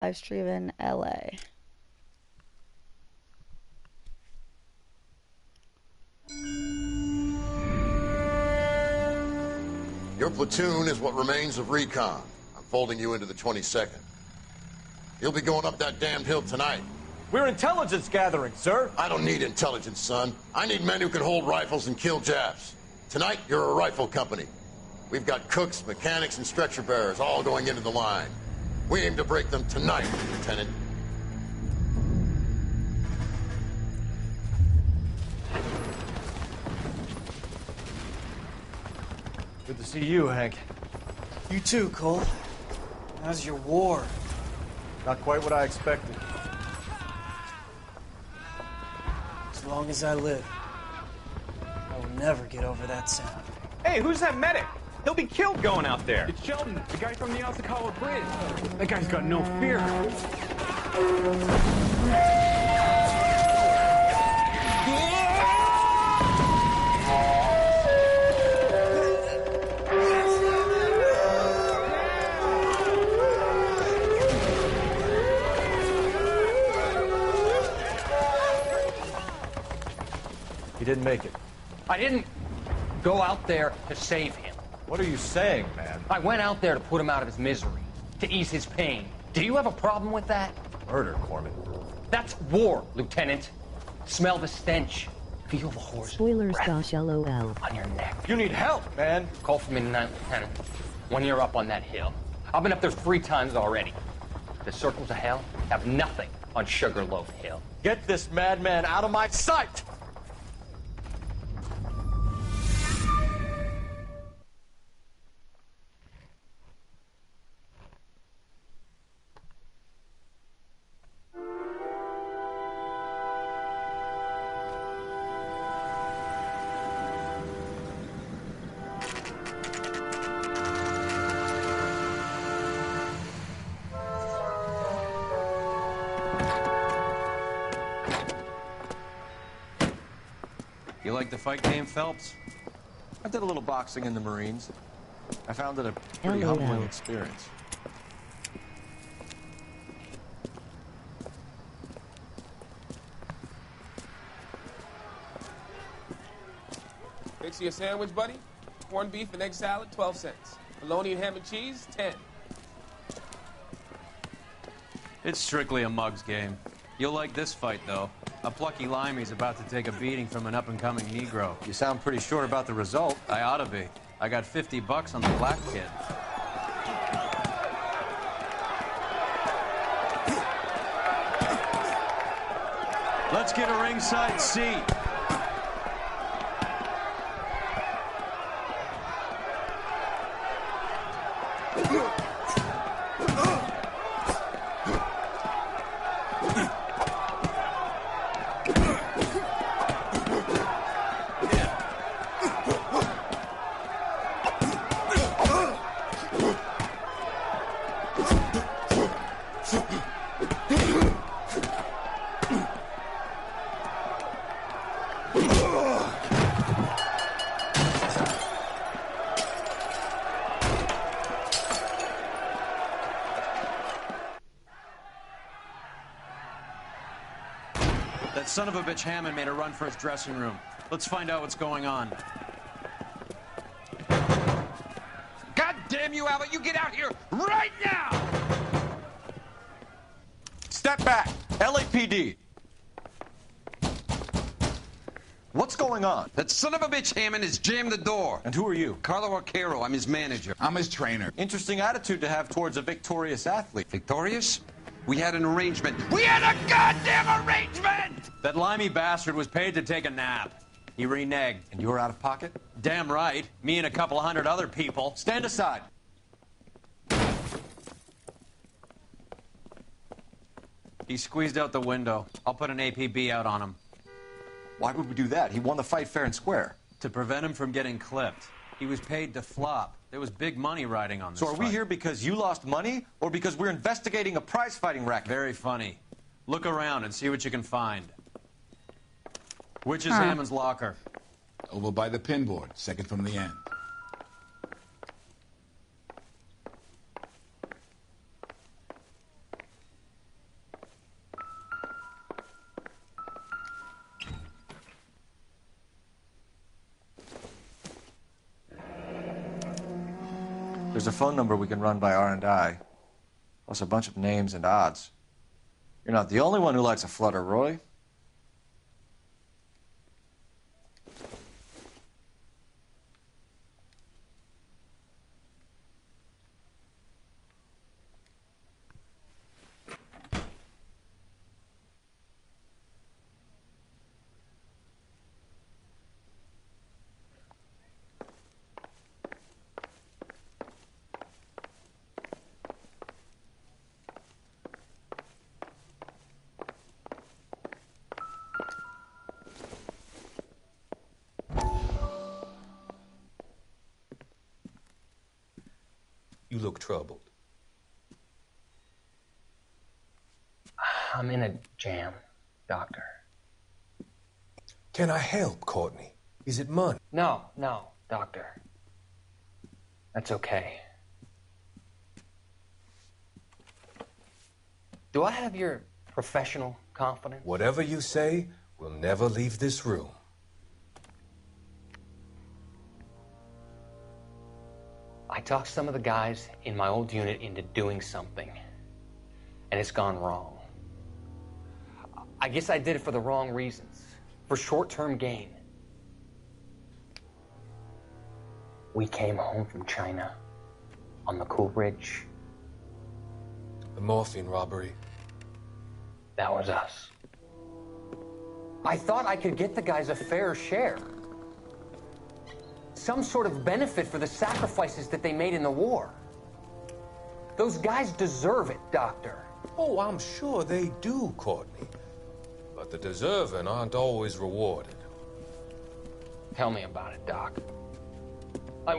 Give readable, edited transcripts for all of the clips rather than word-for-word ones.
live stream in LA. Your platoon is what remains of recon. I'm folding you into the 22nd. You'll be going up that damned hill tonight. We're intelligence gathering, sir. I don't need intelligence, son. I need men who can hold rifles and kill Japs. Tonight, you're a rifle company. We've got cooks, mechanics, and stretcher bearers all going into the line. We aim to break them tonight, Lieutenant. Good to see you, Hank. You too, Cole. How's your war? Not quite what I expected. As long as I live, I will never get over that sound. Hey, who's that medic? He'll be killed going out there. It's Sheldon, the guy from the Osakawa Bridge. That guy's got no fear. He didn't make it. I didn't go out there to save him. What are you saying, man? I went out there to put him out of his misery, to ease his pain. Do you have a problem with that? Murder, Corman. That's war, Lieutenant. Smell the stench. Feel the horse Spoilers breath gosh lol. on your neck. You need help, man. Call for me tonight, Lieutenant. When you're up on that hill. I've been up there 3 times already. The circles of hell have nothing on Sugarloaf Hill. Get this madman out of my sight! You like the fight game, Phelps? I did a little boxing in the Marines. I found it a pretty LOL. humbling experience. Fix you a sandwich, buddy? Corned beef and egg salad, 12 cents. Bologna and ham and cheese, 10. It's strictly a mug's game. You'll like this fight, though. A plucky limey's about to take a beating from an up-and-coming Negro. You sound pretty sure about the result. I ought to be. I got $50 on the black kid. Let's get a ringside seat. That son of a bitch Hammond made a run for his dressing room. Let's find out what's going on. God damn you, Albert! You get out here right now! Step back! LAPD! What's going on? That son of a bitch Hammond has jammed the door. And who are you? Carlo Arcaro, I'm his manager. I'm his trainer. Interesting attitude to have towards a victorious athlete. Victorious? We had an arrangement. We had a goddamn arrangement! That limey bastard was paid to take a nap. He reneged. And you were out of pocket? Damn right. Me and a couple hundred other people. Stand aside. He squeezed out the window. I'll put an APB out on him. Why would we do that? He won the fight fair and square. To prevent him from getting clipped. He was paid to flop. There was big money riding on this So are we fight. here because you lost money, or because we're investigating a prize-fighting racket? Very funny. Look around and see what you can find. Which is Hammond's locker? Over by the pinboard, second from the end. There's a phone number we can run by R&I, plus a bunch of names and odds. You're not the only one who likes a flutter, Roy. You look troubled. I'm in a jam, Doctor. Can I help, Courtney? Is it money? No, Doctor. That's okay. Do I have your professional confidence? Whatever you say, we'll never leave this room. I talked some of the guys in my old unit into doing something, and it's gone wrong. I guess I did it for the wrong reasons, for short-term gain. We came home from China on the Cool Ridge. The morphine robbery. That was us. I thought I could get the guys a fair share. Some sort of benefit for the sacrifices that they made in the war. Those guys deserve it, Doctor. Oh, I'm sure they do, Courtney. But the deserving aren't always rewarded. Tell me about it, Doc.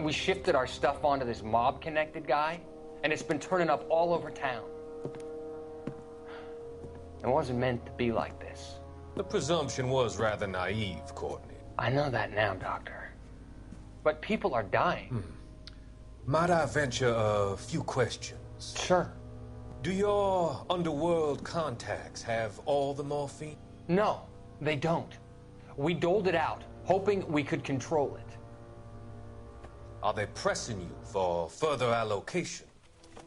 We shifted our stuff onto this mob-connected guy, and it's been turning up all over town. It wasn't meant to be like this. The presumption was rather naive, Courtney. I know that now, Doctor. But people are dying. Might I venture a few questions? Sure. Do your underworld contacts have all the morphine? No, they don't. We doled it out, hoping we could control it. Are they pressing you for further allocation?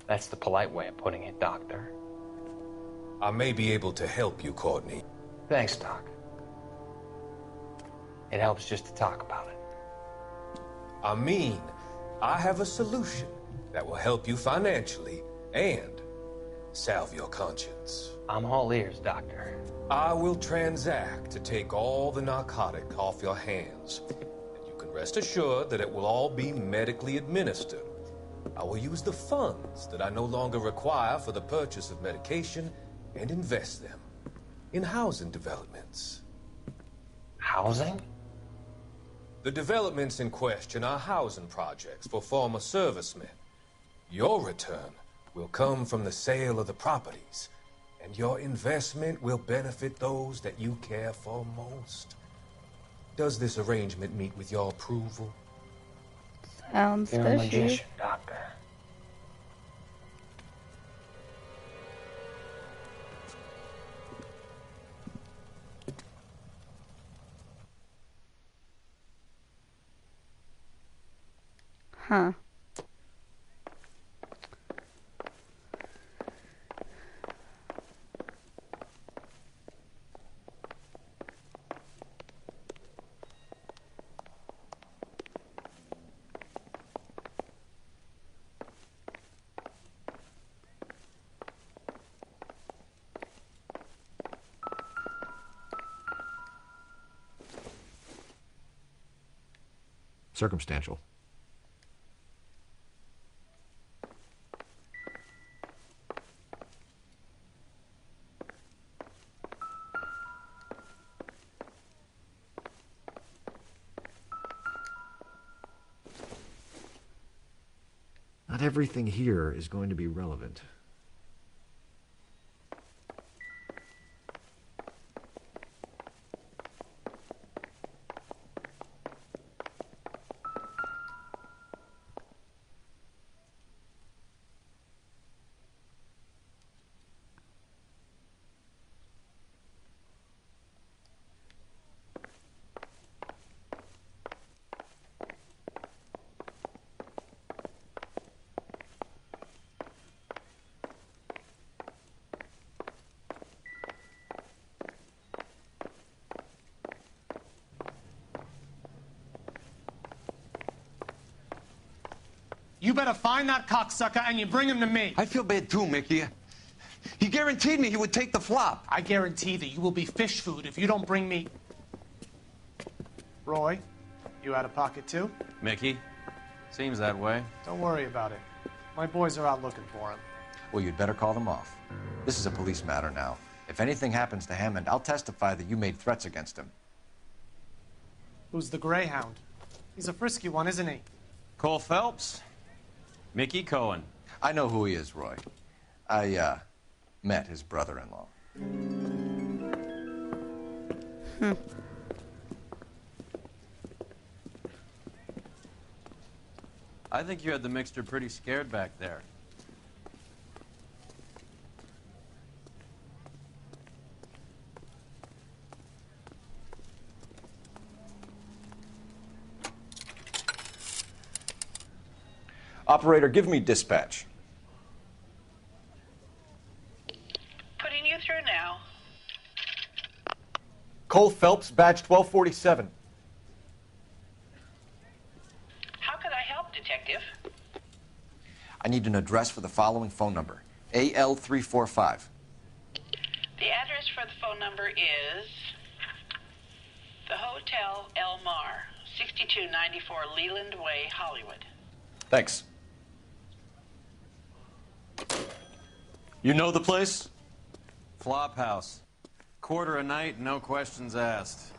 That's the polite way of putting it, Doctor. I may be able to help you, Courtney. Thanks, Doc. It helps just to talk about it. I mean, I have a solution that will help you financially and salve your conscience. I'm all ears, Doctor. I will transact to take all the narcotic off your hands. And you can rest assured that it will all be medically administered. I will use the funds that I no longer require for the purchase of medication and invest them in housing developments. Housing? The developments in question are housing projects for former servicemen. Your return will come from the sale of the properties, and your investment will benefit those that you care for most. Does this arrangement meet with your approval? Sounds You're a fishy. magician, Doctor. Huh. Circumstantial. Not everything here is going to be relevant. You better find that cocksucker and you bring him to me. I feel bad too, Mickey. He guaranteed me he would take the flop. I guarantee that you will be fish food if you don't bring me... Roy, you out of pocket too? Mickey, seems that way. Don't worry about it. My boys are out looking for him. Well, you'd better call them off. This is a police matter now. If anything happens to Hammond, I'll testify that you made threats against him. Who's the Greyhound? He's a frisky one, isn't he? Cole Phelps. Mickey Cohen. I know who he is, Roy. I, met his brother-in-law. I think you had the mixture pretty scared back there. Operator, give me dispatch. Putting you through now. Cole Phelps, badge 1247. How could I help, Detective? I need an address for the following phone number. AL345. The address for the phone number is the Hotel El Mar, 6294 Leland Way, Hollywood. Thanks. You know the place? Flop house. Quarter a night, no questions asked.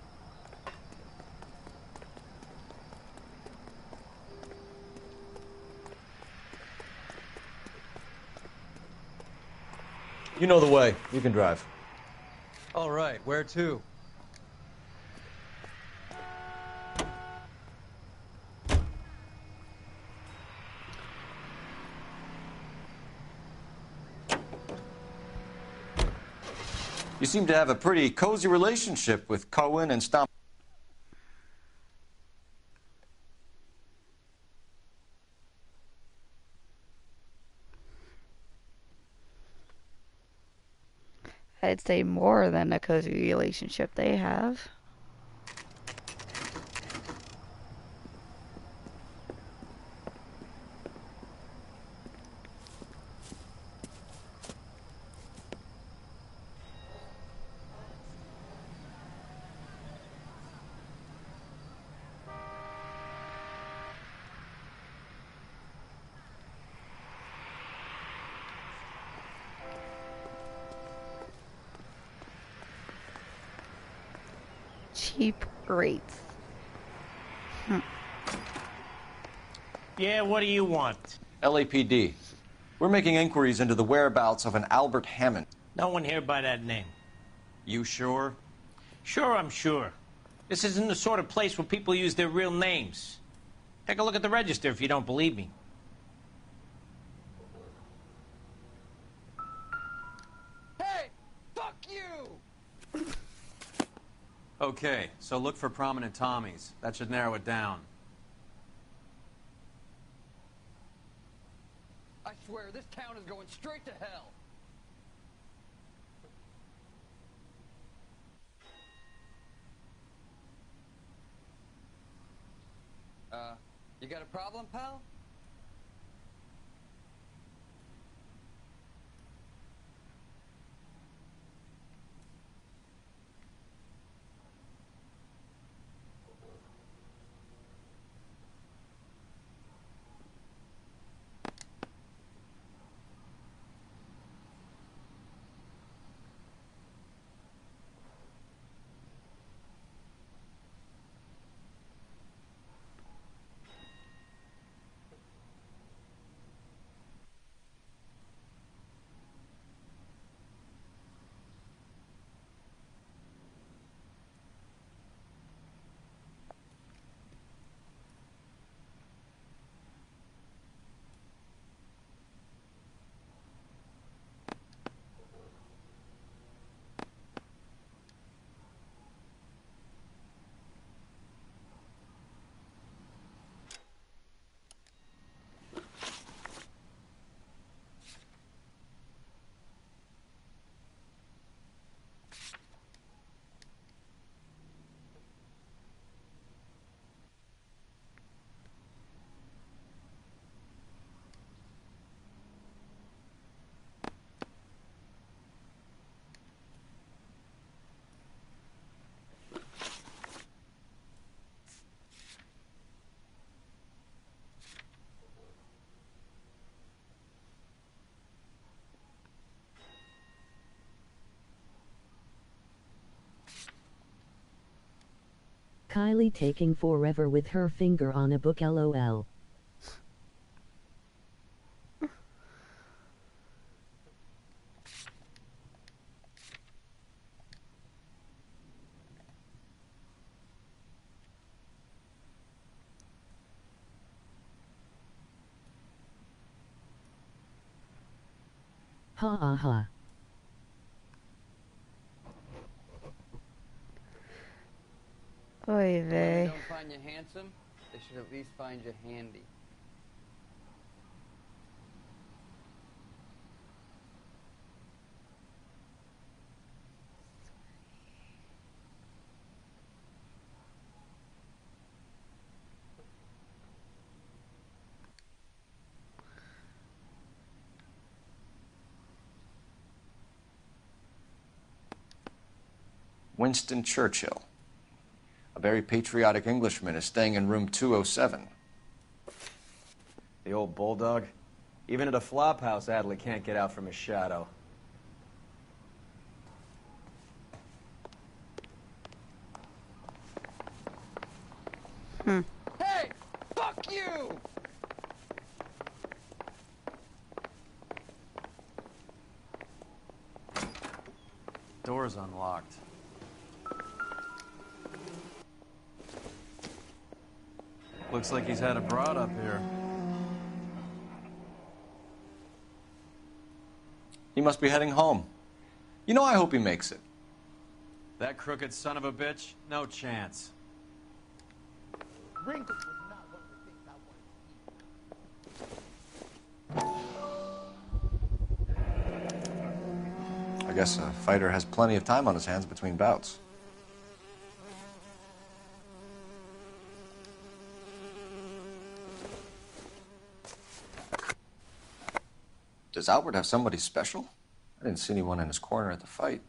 You know the way. You can drive. All right, where to? You seem to have a pretty cozy relationship with Cohen and Stomp. I'd say more than a cozy relationship they have. Cheap rates. Yeah, what do you want? LAPD. We're making inquiries into the whereabouts of an Albert Hammond. No one here by that name. You sure? Sure, I'm sure. This isn't the sort of place where people use their real names. Take a look at the register if you don't believe me. Hey, fuck you! Okay, so look for prominent Tommies. That should narrow it down. I swear, this town is going straight to hell. You got a problem, pal? Kylie taking forever with her finger on a book, lol. Ha ha ha. Oy If vey. they don't find you handsome, they should at least find you handy. Winston Churchill. A very patriotic Englishman is staying in room 207. The old bulldog. Even at a flop house, Adley can't get out from his shadow. Hey! Fuck you! Door's unlocked. Looks like he's had a broad up here. He must be heading home. You know, I hope he makes it. That crooked son of a bitch? No chance. I guess a fighter has plenty of time on his hands between bouts. Does Albert have somebody special? I didn't see anyone in his corner at the fight.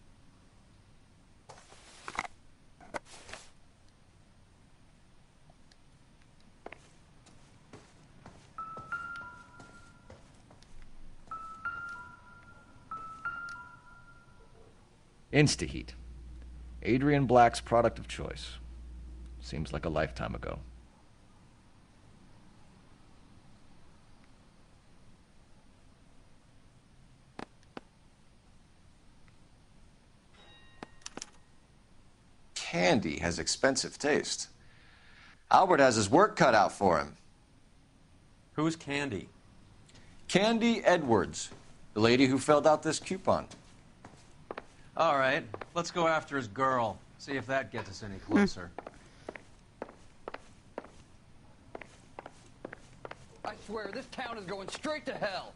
Instaheat. Adrian Black's product of choice. Seems like a lifetime ago. Candy has expensive taste. Albert has his work cut out for him. Who's Candy? Candy Edwards, the lady who filled out this coupon. All right, let's go after his girl. See if that gets us any closer. I swear, this town is going straight to hell.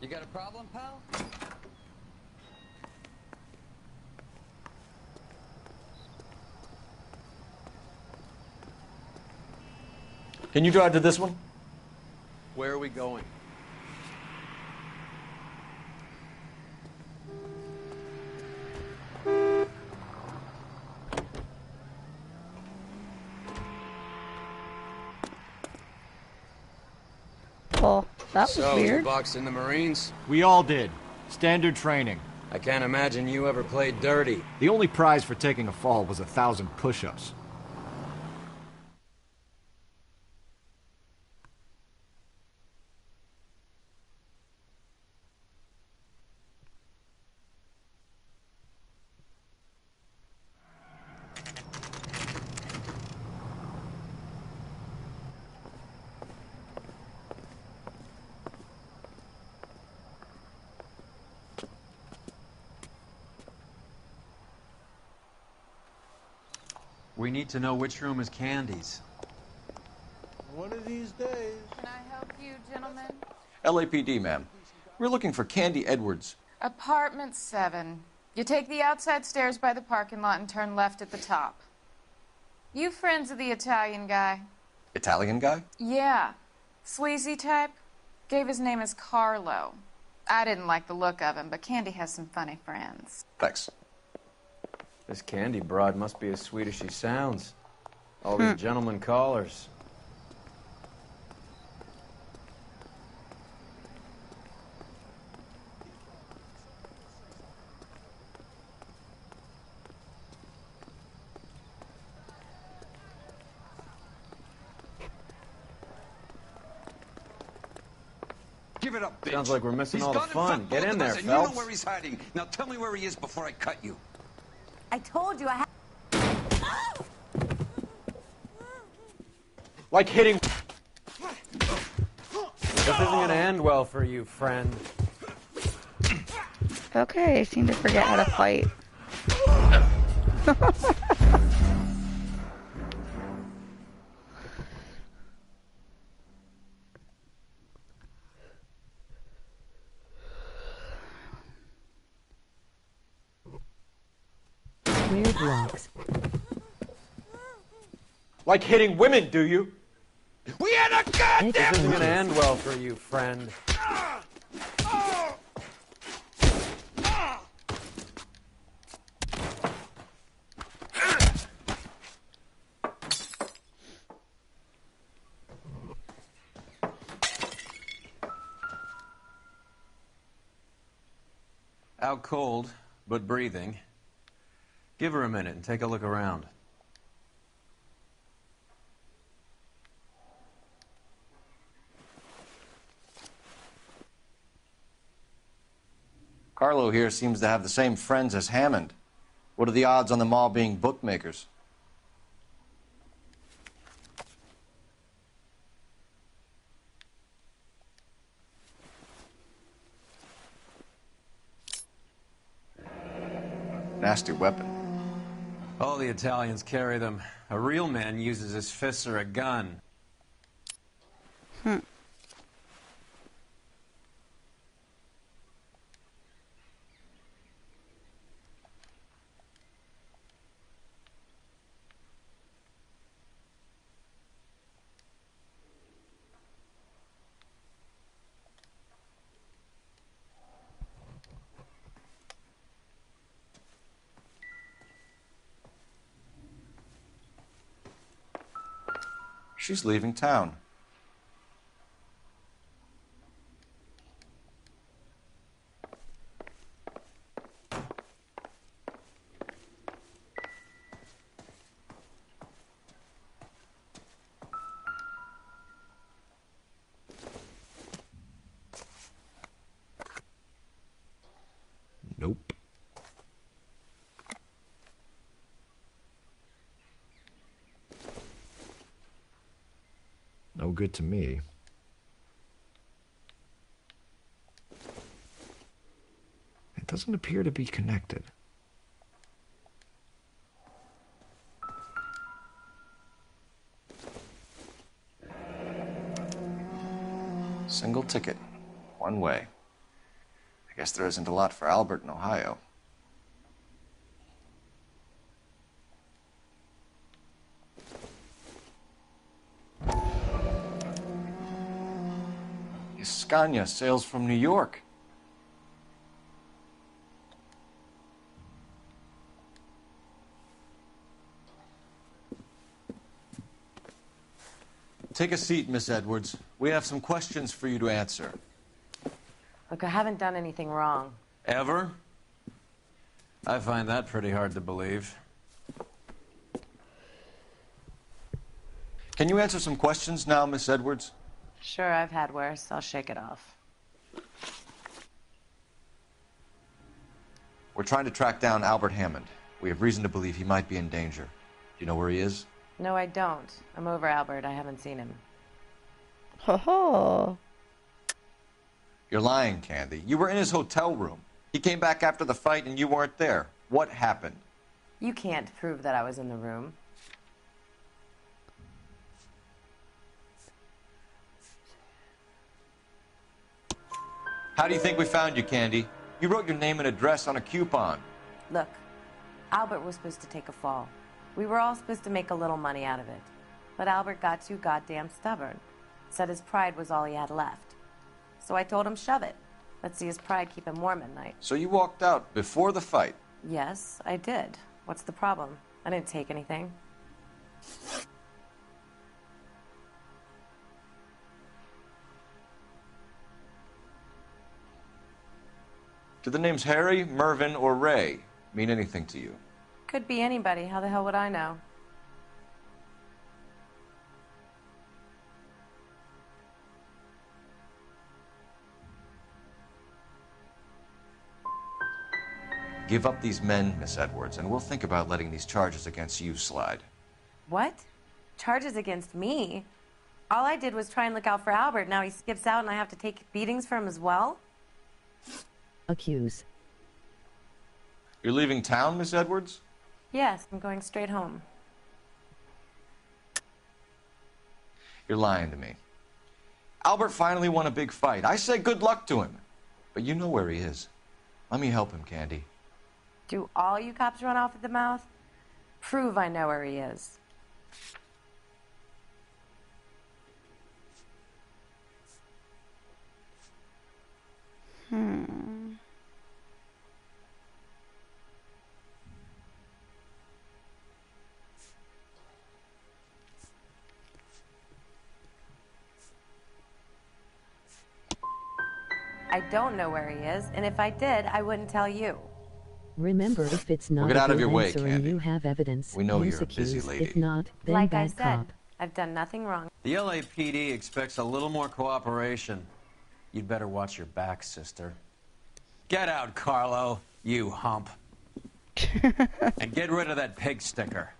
You got a problem, pal? Can you drive to this one? Where are we going? Oh, that was So, weird. you boxed in the Marines? We all did. Standard training. I can't imagine you ever played dirty. The only prize for taking a fall was 1,000 push-ups. We need to know which room is Candy's. One of these days. Can I help you, gentlemen? LAPD, ma'am. We're looking for Candy Edwards. Apartment 7. You take the outside stairs by the parking lot and turn left at the top. You friends of the Italian guy? Italian guy? Yeah. Sleazy type? Gave his name as Carlo. I didn't like the look of him, but Candy has some funny friends. Thanks. This Candy broad must be as sweet as she sounds. All these gentlemen callers. Give it up, bitch. Sounds like we're missing He's all the gone and fun. fucked Get both in of there, us, and you know Phelps. where he's hiding. Now tell me where he is before I cut you. I told you I had... Like hitting... This isn't gonna end well for you, friend. Okay, I seem to forget how to fight. Square blocks. Like hitting women, do you? We had a goddamn... This isn't gonna end well for you, friend. Out cold, but breathing. Give her a minute and take a look around. Carlo here seems to have the same friends as Hammond. What are the odds on them all being bookmakers? Nasty weapon. All the Italians carry them. A real man uses his fists or a gun. She's leaving town. Nope. No good to me. It doesn't appear to be connected. Single ticket. One way. I guess there isn't a lot for Albert in Ohio. Scania sails from New York. Take a seat, Miss Edwards. We have some questions for you to answer. Look, I haven't done anything wrong. Ever? I find that pretty hard to believe. Can you answer some questions now, Miss Edwards? Sure, I've had worse. I'll shake it off. We're trying to track down Albert Hammond. We have reason to believe he might be in danger. Do you know where he is? No, I don't. I'm over Albert. I haven't seen him. Ho ho. You're lying, Candy. You were in his hotel room. He came back after the fight and you weren't there. What happened? You can't prove that I was in the room. How do you think we found you, Candy? You wrote your name and address on a coupon. Look, Albert was supposed to take a fall. We were all supposed to make a little money out of it. But Albert got too goddamn stubborn. Said his pride was all he had left. So I told him, shove it. Let's see his pride keep him warm at night. So you walked out before the fight? Yes, I did. What's the problem? I didn't take anything. Do the names Harry, Mervyn, or Ray mean anything to you? Could be anybody. How the hell would I know? Give up these men, Miss Edwards, and we'll think about letting these charges against you slide. What? Charges against me? All I did was try and look out for Albert. Now he skips out and I have to take beatings for him as well? Accuse. You're leaving town, Miss Edwards? Yes, I'm going straight home. You're lying to me. Albert finally won a big fight. I say good luck to him. But you know where he is. Let me help him, Candy. Do all you cops run off at the mouth? Prove I know where he is. I don't know where he is, and if I did, I wouldn't tell you. Remember, if it's not Well, get out of your way, answer and Candy. you have evidence, We know use you're a busy accuse. lady. If not, then Like bad I said, cop. I've done nothing wrong. The LAPD expects a little more cooperation. You'd better watch your back, sister. Get out, Carlo, you hump. And get rid of that pig sticker.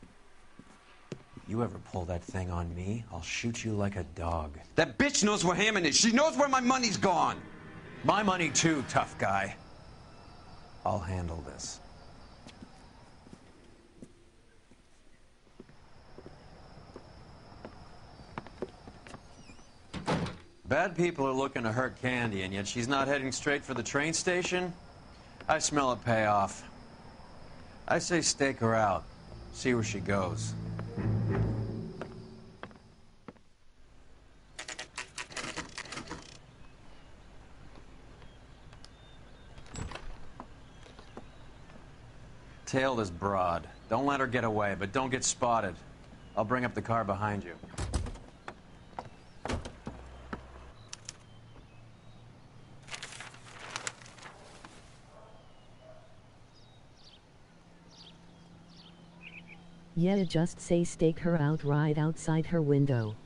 You ever pull that thing on me, I'll shoot you like a dog. That bitch knows where Hammond is. She knows where my money's gone. My money too, tough guy. I'll handle this. Bad people are looking to hurt Candy, and yet she's not heading straight for the train station? I smell a payoff. I say stake her out. See where she goes. Tail this broad. Don't let her get away, but don't get spotted. I'll bring up the car behind you. Yeah, just say stake her out right outside her window.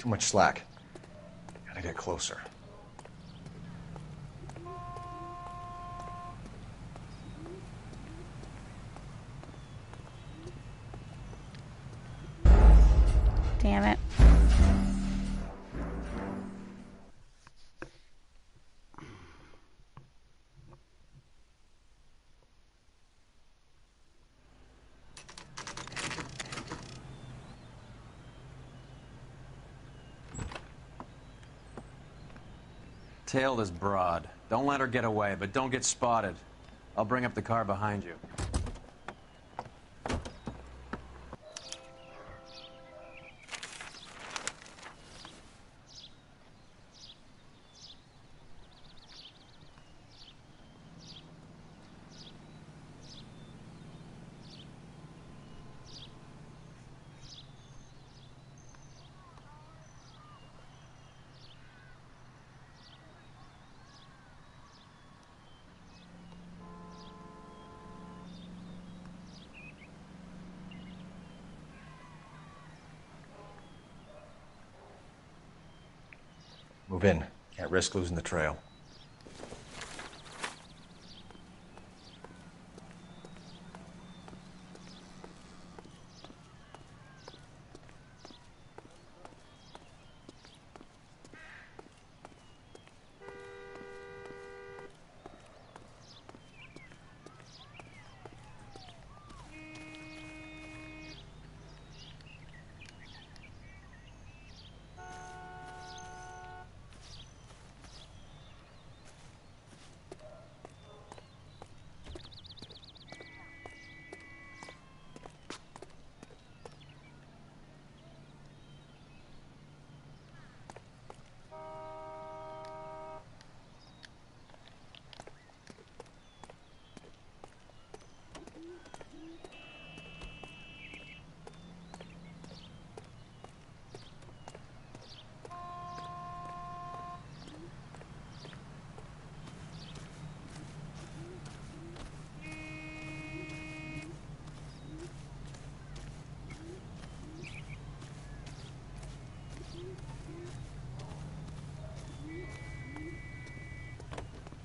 Too much slack. Gotta get closer. Damn it. Tail this broad. Don't let her get away, but don't get spotted. I'll bring up the car behind you. Move in. Can't risk losing the trail.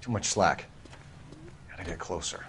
Too much slack. Gotta get closer.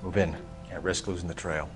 Move in. Can't risk losing the trail.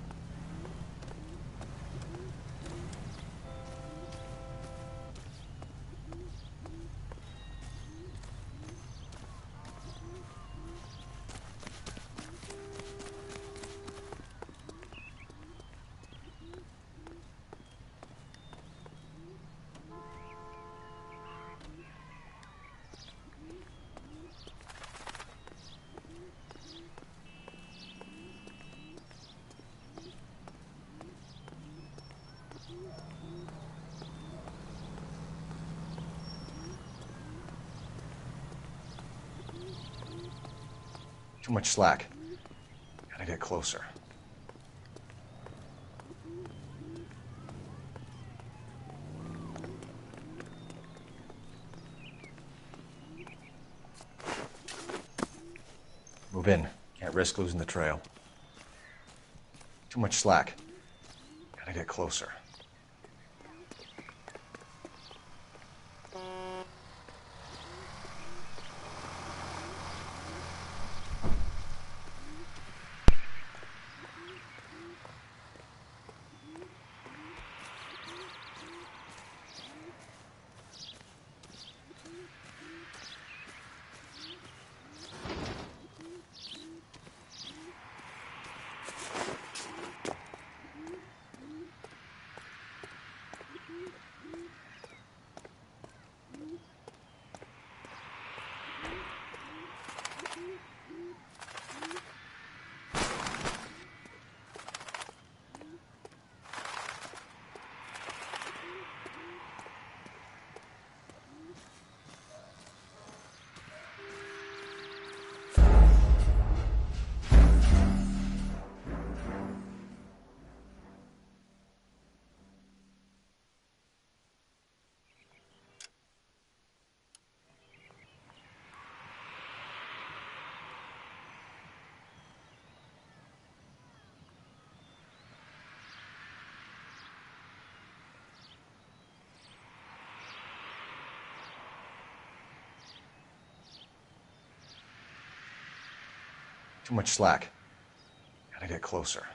Too much slack. Gotta get closer. Move in. Can't risk losing the trail. Too much slack. Gotta get closer. Too much slack. Gotta get closer.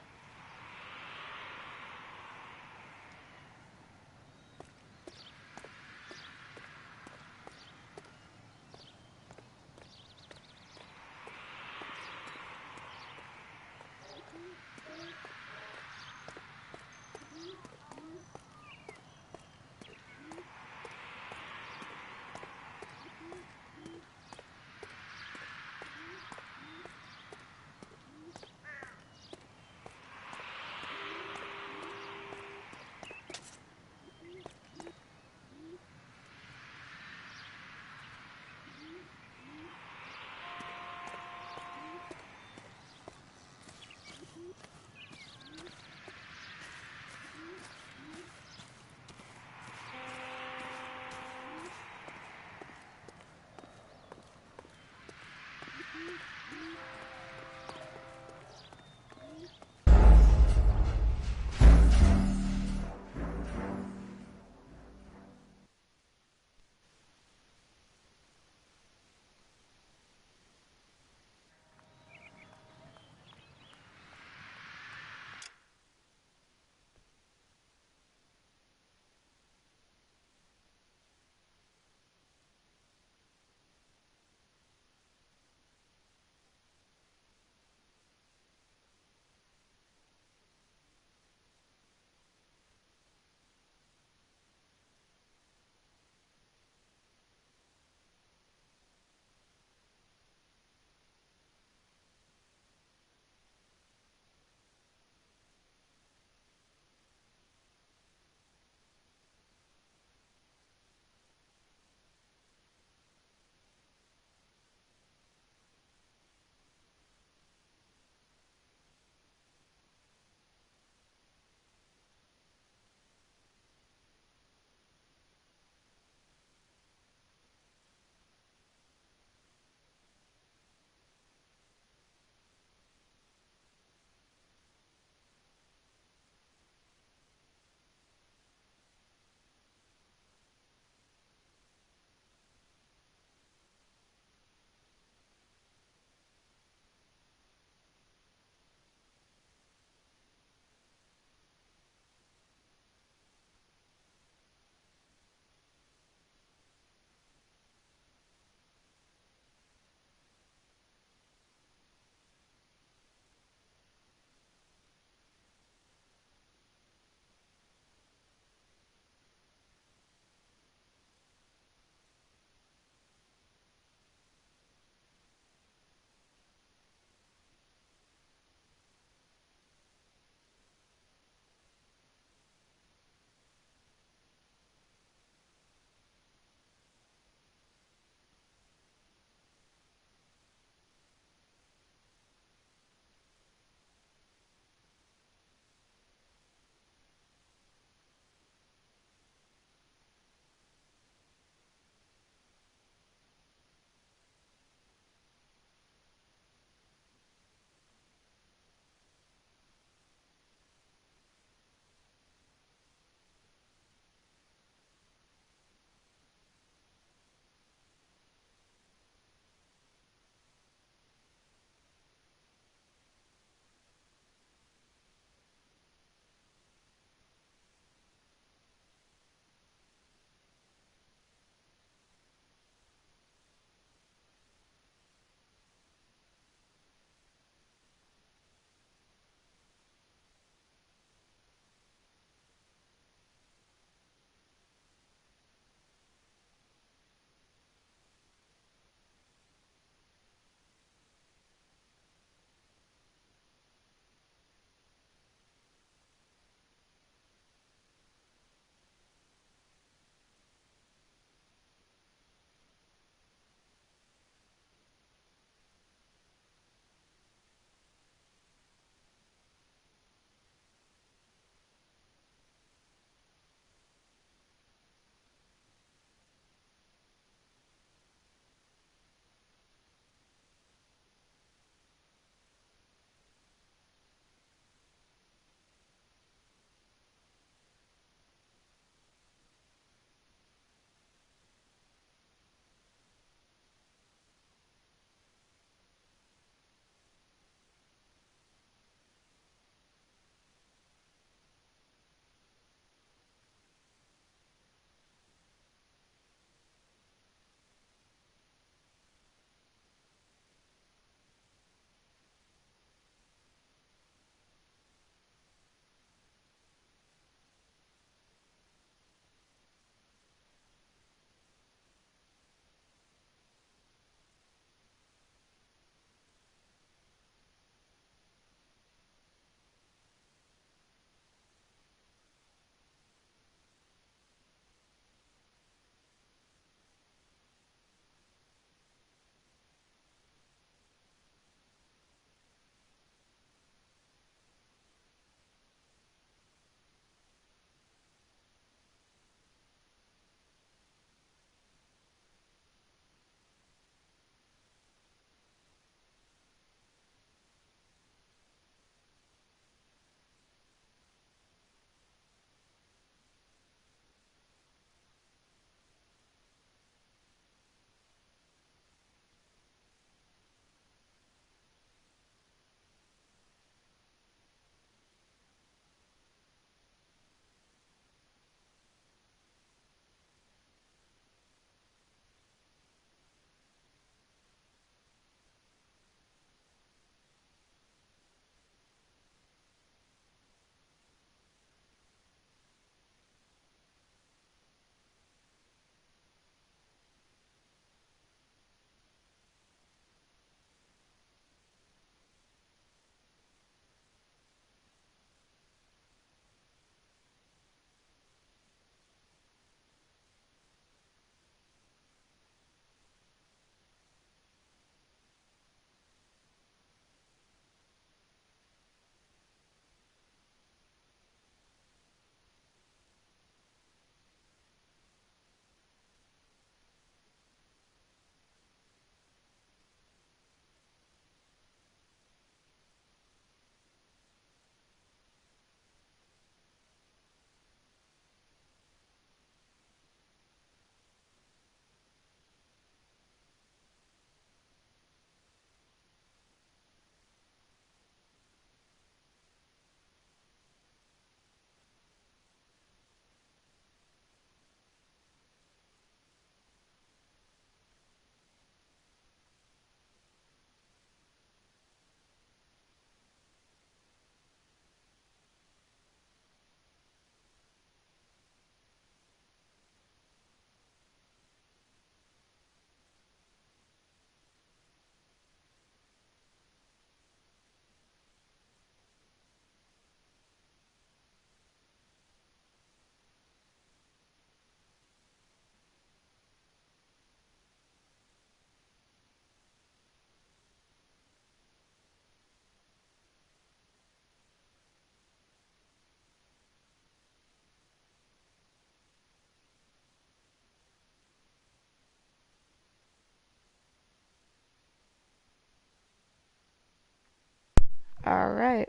All right.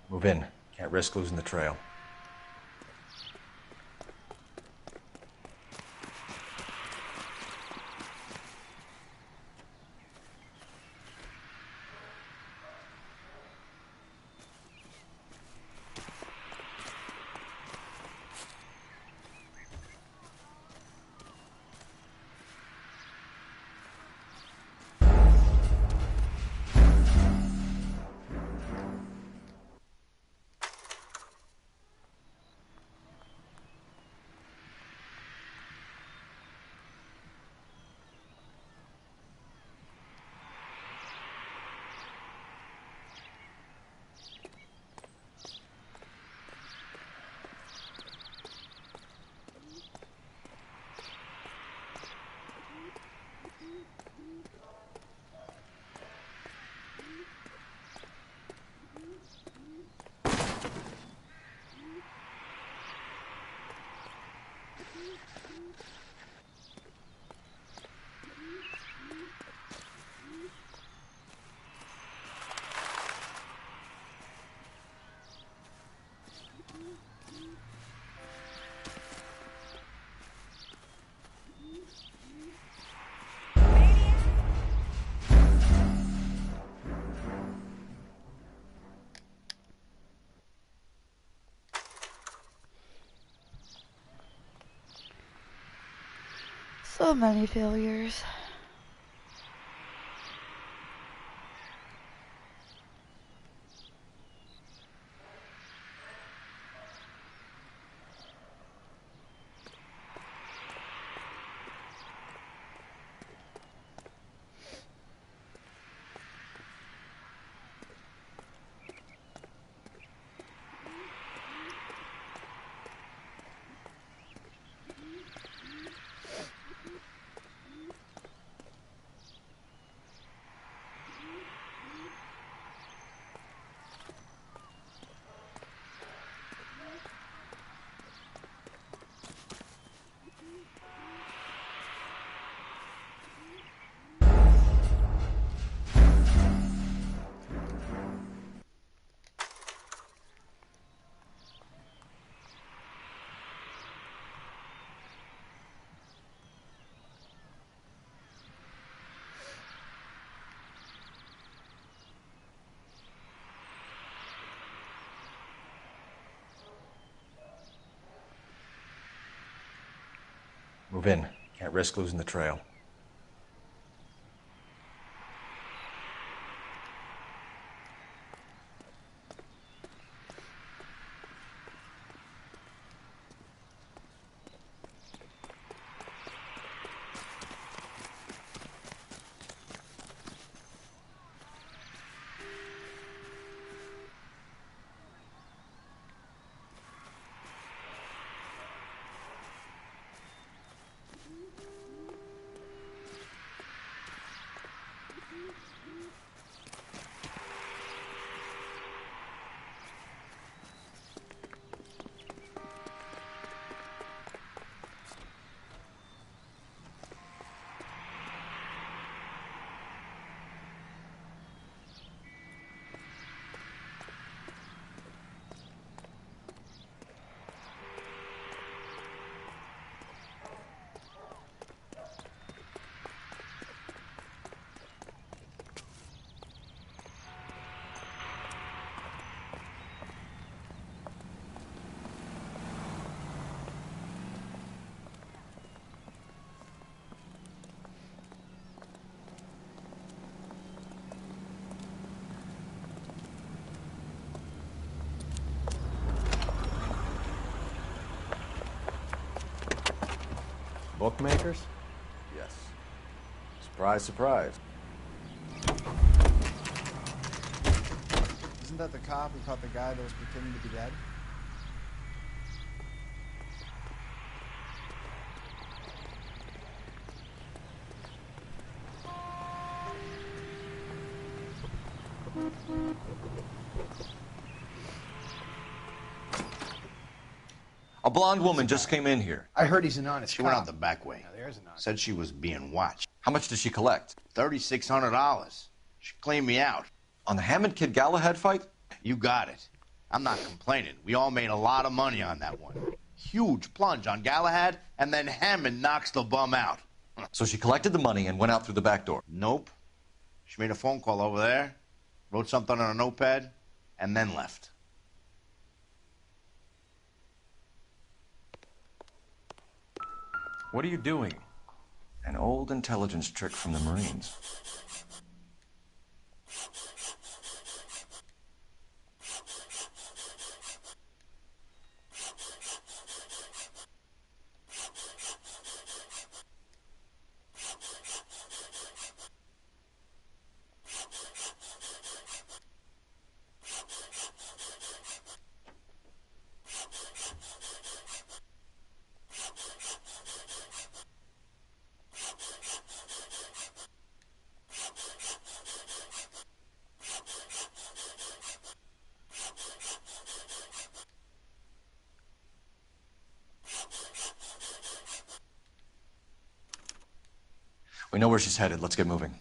Move in. Can't risk losing the trail. So many failures. Move in. Can't risk losing the trail. Bookmakers? Yes. Surprise, surprise. Isn't that the cop who caught the guy that was pretending to be dead? A blonde woman just came in here. I heard he's an honest She went cop. out the back way. There's an honest. Said she was being watched. How much did she collect? $3,600. She cleaned me out. On the Hammond Kid Galahad fight? You got it. I'm not complaining. We all made a lot of money on that one. Huge plunge on Galahad, and then Hammond knocks the bum out. So she collected the money and went out through the back door? Nope. She made a phone call over there, wrote something on a notepad, and then left. What are you doing? An old intelligence trick from the Marines. We know where she's headed. Let's get moving.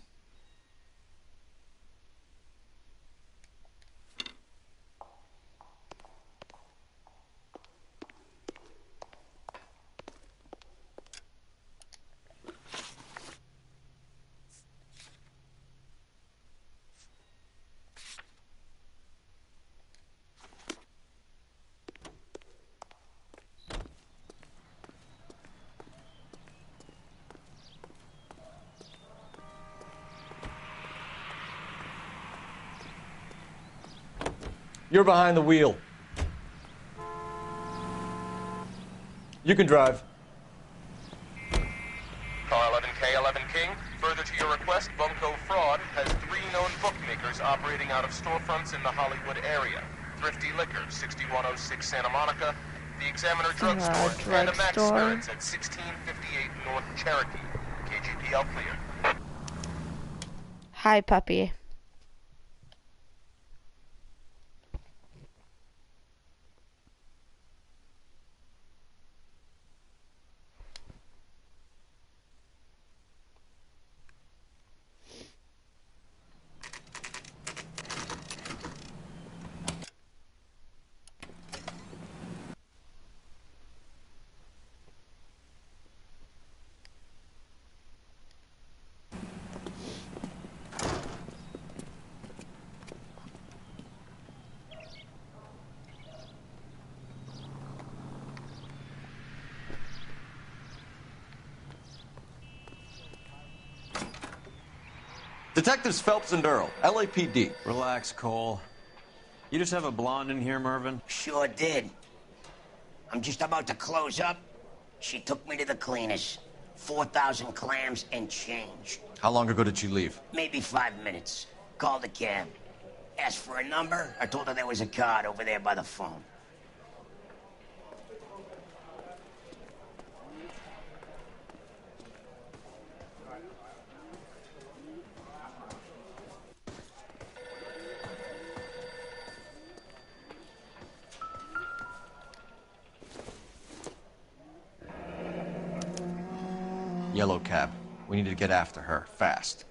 You're behind the wheel. You can drive. Car 11K, 11 King. Further to your request, Bunko Fraud has 3 known bookmakers operating out of storefronts in the Hollywood area. Thrifty Liquor, 6106 Santa Monica. The Examiner Drugstore, and a Max Spirits at 1658 North Cherokee. KGPL clear. Hi, puppy. Detectives Phelps and Earl, LAPD. Relax, Cole. You just have a blonde in here, Mervyn? Sure did. I'm just about to close up. She took me to the cleaners. 4,000 clams and change. How long ago did she leave? Maybe 5 minutes. Called a cab. Asked for a number. I told her there was a card over there by the phone. Yellow cab. We need to get after her, fast.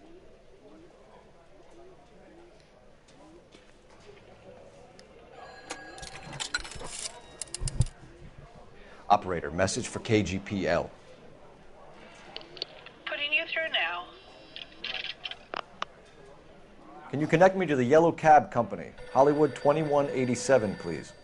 Operator, message for KGPL. Putting you through now. Can you connect me to the Yellow Cab Company, Hollywood 2187, please?